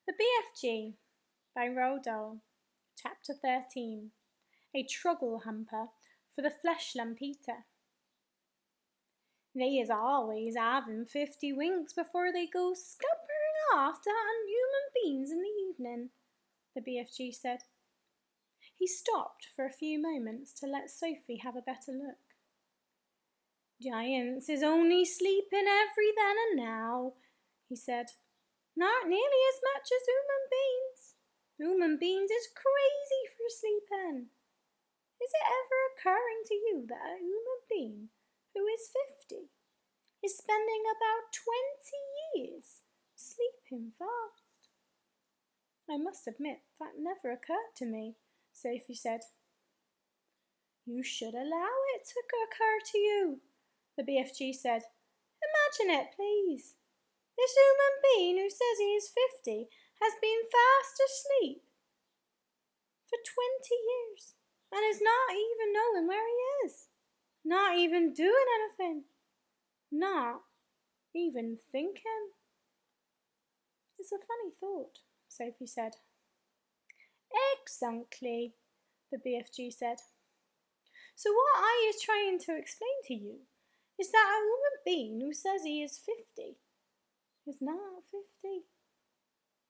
The BFG by Roald Dahl, Chapter 13, A Trogglehumper for the Fleshlumpeater. They is always having 50 winks before they go scuppering off to hunt human beings in the evening, the BFG said. He stopped for a few moments to let Sophie have a better look. Giants is only sleeping every then and now, he said. Not nearly as much as human beings. Human beings is crazy for sleeping. Is it ever occurring to you that a human being who is 50 is spending about 20 years sleeping fast? I must admit that never occurred to me, Sophie said. You should allow it to occur to you, the BFG said. Imagine it, please. This human being who says he is 50 has been fast asleep for 20 years and is not even knowing where he is, not even doing anything, not even thinking. It's a funny thought, Sophie said. Exactly, the BFG said. So what I is trying to explain to you is that a human being who says he is 50 is not 50.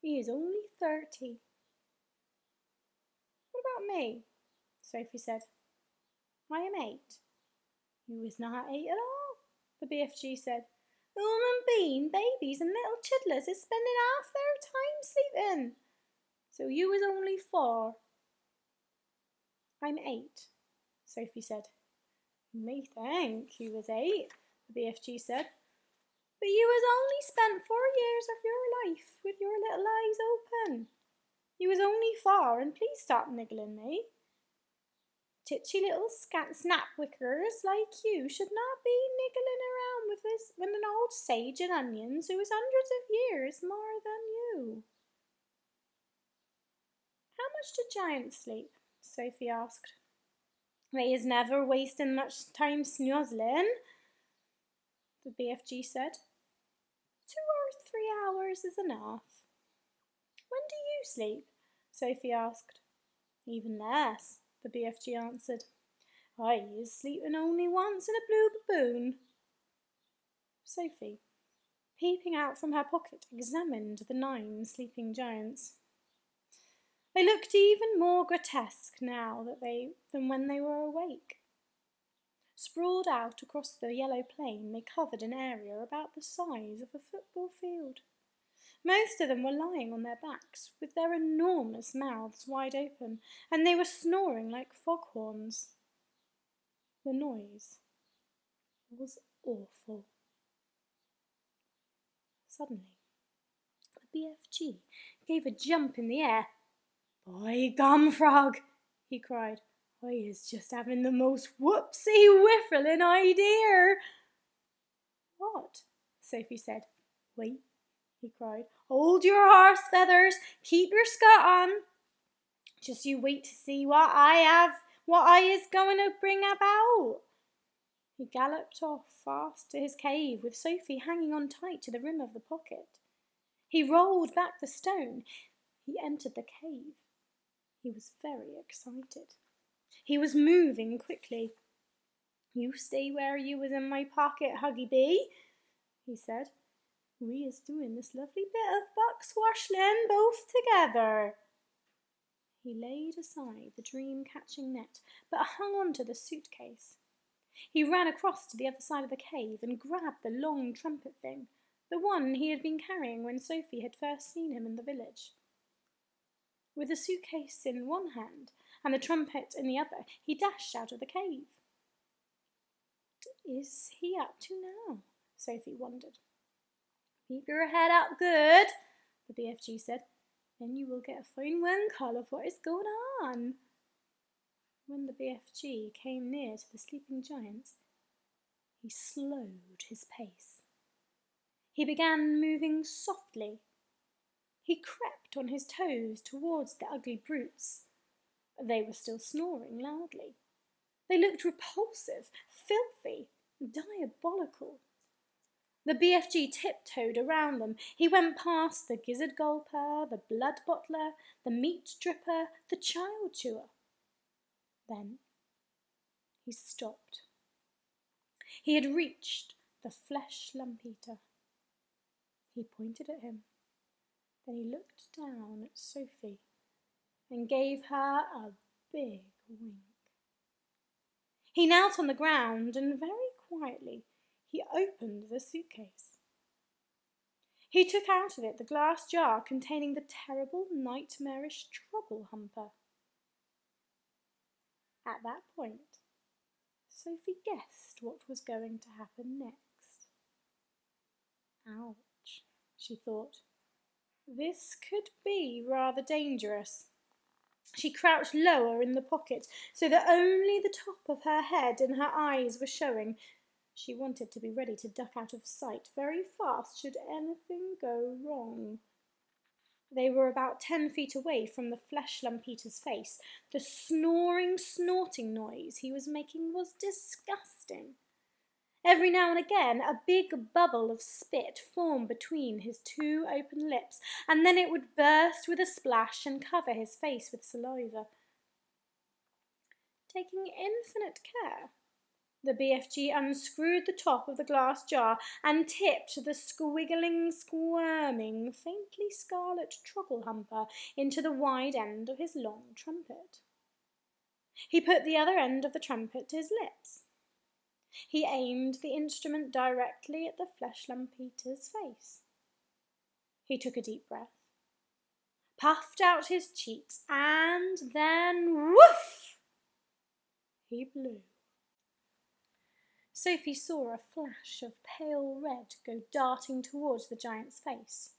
He is only 30. What about me? Sophie said. I am 8. You is not 8 at all, the BFG said. The human being, babies and little chidlers is spending half their time sleeping. So you is only 4. I'm 8, Sophie said. You may think you was 8, the BFG said. But you has only spent 4 years of your life with your little eyes open. You was only 4, and please stop niggling me. Titchy little snapwickers like you should not be niggling around with an old sage and onions who is hundreds of years more than you. How much do giants sleep? Sophie asked. They is never wasting much time snuzzling, the BFG said. 2 or 3 hours is enough. When do you sleep? Sophie asked. Even less, the BFG answered. I is sleeping only once in a blue baboon. Sophie, peeping out from her pocket, examined the 9 sleeping giants. They looked even more grotesque now than when they were awake. Sprawled out across the yellow plain, they covered an area about the size of a football field. Most of them were lying on their backs, with their enormous mouths wide open, and they were snoring like foghorns. The noise was awful. Suddenly, the BFG gave a jump in the air. By gum frog, he cried. I is just having the most whoopsie-whiffling idea. What? Sophie said. Wait, he cried. Hold your horse feathers. Keep your scut on. Just you wait to see what I is going to bring about. He galloped off fast to his cave with Sophie hanging on tight to the rim of the pocket. He rolled back the stone. He entered the cave. He was very excited. He was moving quickly. You stay where you was in my pocket, Huggy Bee, he said. We is doing this lovely bit of buck swashling both together. He laid aside the dream-catching net, but hung on to the suitcase. He ran across to the other side of the cave and grabbed the long trumpet thing, the one he had been carrying when Sophie had first seen him in the village. With the suitcase in one hand and the trumpet in the other, he dashed out of the cave. What is he up to now? Sophie wondered. Keep your head up good, the BFG said. Then you will get a fine wind-call of what is going on. When the BFG came near to the sleeping giants, he slowed his pace. He began moving softly. He crept on his toes towards the ugly brutes. They were still snoring loudly. They looked repulsive, filthy, diabolical. The BFG tiptoed around them. He went past the gizzard gulper, the blood bottler, the meat dripper, the child chewer. Then he stopped. He had reached the Fleshlumpeater. He pointed at him. Then he looked down at Sophie and gave her a big wink. He knelt on the ground and very quietly he opened the suitcase. He took out of it the glass jar containing the terrible, nightmarish Trogglehumper. At that point, Sophie guessed what was going to happen next. Ouch, she thought. This could be rather dangerous. She crouched lower in the pocket so that only the top of her head and her eyes were showing. She wanted to be ready to duck out of sight very fast should anything go wrong. They were about 10 feet away from the Fleshlumpeater's face. The snoring, snorting noise he was making was disgusting. Every now and again a big bubble of spit formed between his two open lips, and then it would burst with a splash and cover his face with saliva. Taking infinite care, the BFG unscrewed the top of the glass jar and tipped the squiggling, squirming, faintly scarlet Trogglehumper into the wide end of his long trumpet. He put the other end of the trumpet to his lips. He aimed the instrument directly at the Fleshlumpeater's face. He took a deep breath, puffed out his cheeks, and then woof! He blew. Sophie saw a flash of pale red go darting towards the giant's face.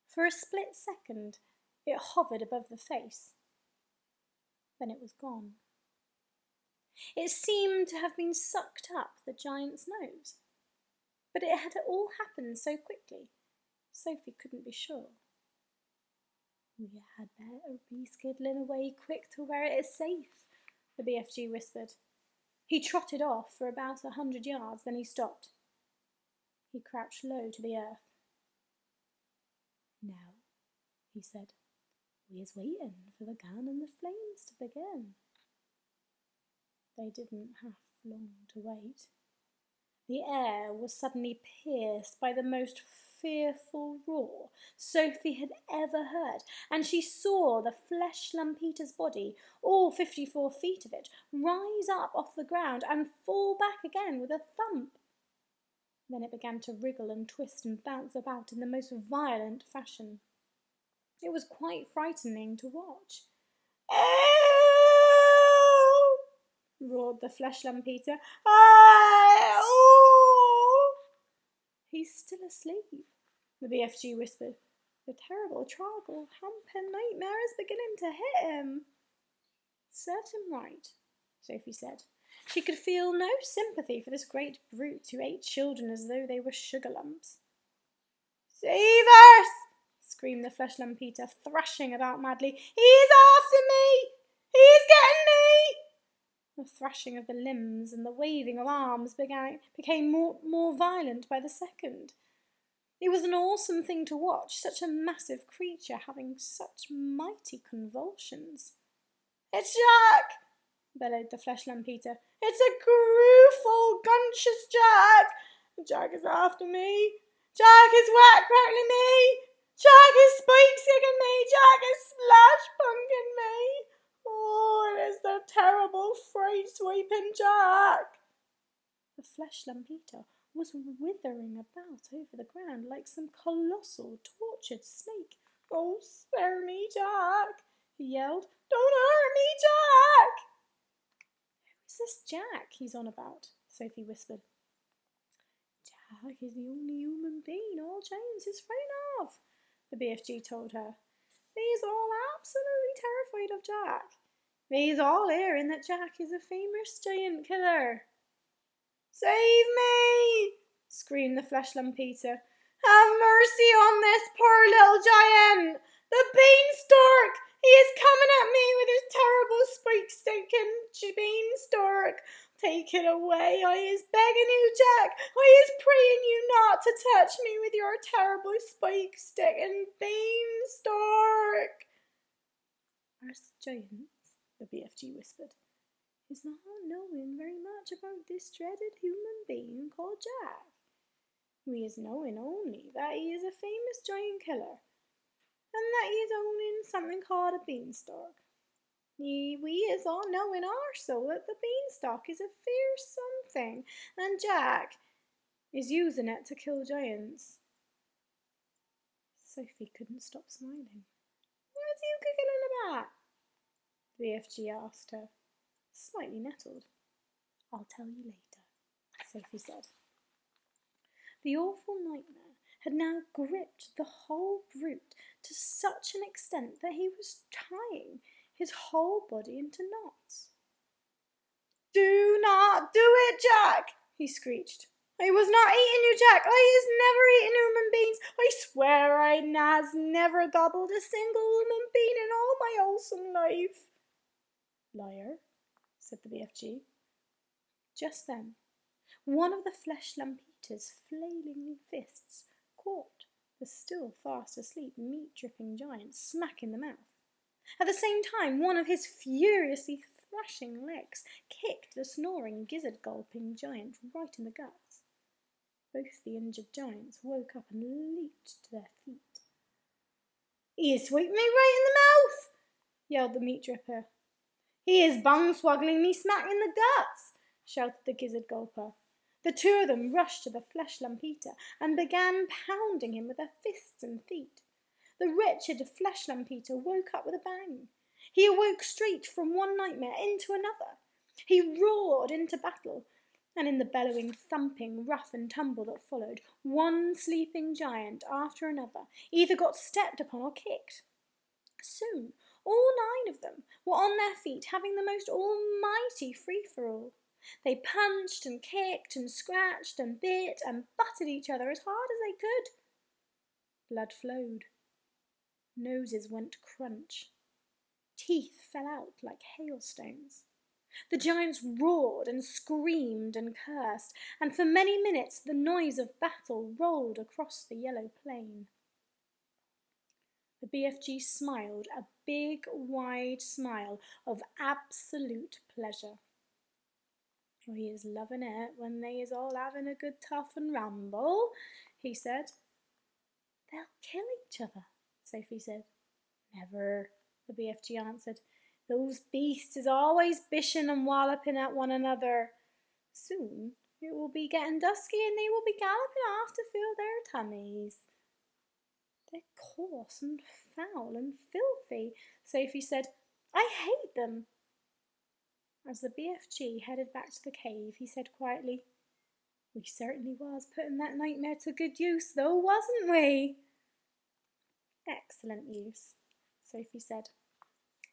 For a split second, it hovered above the face. Then it was gone. It seemed to have been sucked up the giant's nose, but it had all happened so quickly, Sophie couldn't be sure. "We had better be skiddling away quick to where it is safe," the BFG whispered. He trotted off for about 100 yards, then he stopped. He crouched low to the earth. "Now," he said, "we is waiting for the gun and the flames to begin." They didn't have long to wait. The air was suddenly pierced by the most fearful roar Sophie had ever heard, and she saw the Fleshlumpeater's body, all 54 feet of it, rise up off the ground and fall back again with a thump. Then it began to wriggle and twist and bounce about in the most violent fashion. It was quite frightening to watch. Roared the Fleshlumpeater. "He's still asleep," the BFG whispered. "The terrible Trogglehumper nightmare is beginning to hit him." "Serves him right," Sophie said. She could feel no sympathy for this great brute who ate children as though they were sugar lumps. "Save us!" screamed the Fleshlumpeater, thrashing about madly. "He's after me! He's getting me!" The thrashing of the limbs and the waving of arms became more violent by the second. It was an awesome thing to watch, such a massive creature having such mighty convulsions. "It's Jack!" bellowed the Fleshlumpeater. "It's a grewful, guntious Jack! Jack is after me! Jack is whack-rattling me! Jack is spike-sticking me! Jack is splash-punking me! Oh, it is the terrible freight-sweeping Jack!" The Fleshlumpeater was withering about over the ground like some colossal, tortured snake. "Oh, spare me, Jack!" he yelled. "Don't hurt me, Jack!" "Who's this Jack he's on about?" Sophie whispered. "Jack is the only human being all giants is frightened of," the BFG told her. "They's all absolutely terrified of Jack. They's all hearing that Jack is a famous giant killer." "Save me!" screamed the Fleshlumpeater. "Have mercy on this poor little giant! The beanstalk! He is coming at me with his terrible spike-sticking beanstalk! Take it away, I is begging you, Jack. I is praying you not to touch me with your terrible spike stick and beanstalk. Us giants, the BFG whispered, is not knowing very much about this dreaded human being called Jack. We is knowing only that he is a famous giant killer, and that he is owning something called a beanstalk. We is all knowing also that the beanstalk is a fierce something, and Jack is using it to kill giants. Sophie couldn't stop smiling. What's you giggling about? The BFG asked her, slightly nettled. I'll tell you later, Sophie said. The awful nightmare had now gripped the whole brute to such an extent that he was tying his whole body into knots. Do not do it, Jack, he screeched. I was not eating you, Jack. I has never eaten human beings. I swear I has never gobbled a single human being in all my wholesome life. Liar, said the BFG. Just then, one of the Fleshlumpeater's flailing fists caught the still fast asleep meat-dripping giant smack in the mouth. At the same time, one of his furiously thrashing legs kicked the snoring, gizzard-gulping giant right in the guts. Both the injured giants woke up and leaped to their feet. He has swiped me right in the mouth, yelled the meat-dripper. He is bung-swaggling me smack in the guts, shouted the gizzard-gulper. The two of them rushed to the Fleshlumpeater and began pounding him with their fists and feet. The wretched Fleshlumpeater woke up with a bang. He awoke straight from one nightmare into another. He roared into battle, and in the bellowing, thumping, rough and tumble that followed, one sleeping giant after another either got stepped upon or kicked. Soon all 9 of them were on their feet, having the most almighty free-for-all. They punched and kicked and scratched and bit and butted each other as hard as they could. Blood flowed. Noses went crunch. Teeth fell out like hailstones. The giants roared and screamed and cursed, and for many minutes the noise of battle rolled across the yellow plain. The BFG smiled, a big, wide smile of absolute pleasure. Oh, he is loving it when they is all having a good tough and ramble, he said. They'll kill each other, Sophie said. Never, the BFG answered. Those beasts is always bishing and walloping at one another. Soon it will be getting dusky and they will be galloping off to fill their tummies. They're coarse and foul and filthy, Sophie said. I hate them. As the BFG headed back to the cave, he said quietly, We certainly was putting that nightmare to good use, though, wasn't we? Excellent use, Sophie said.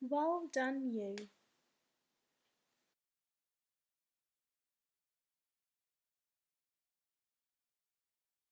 Well done, you.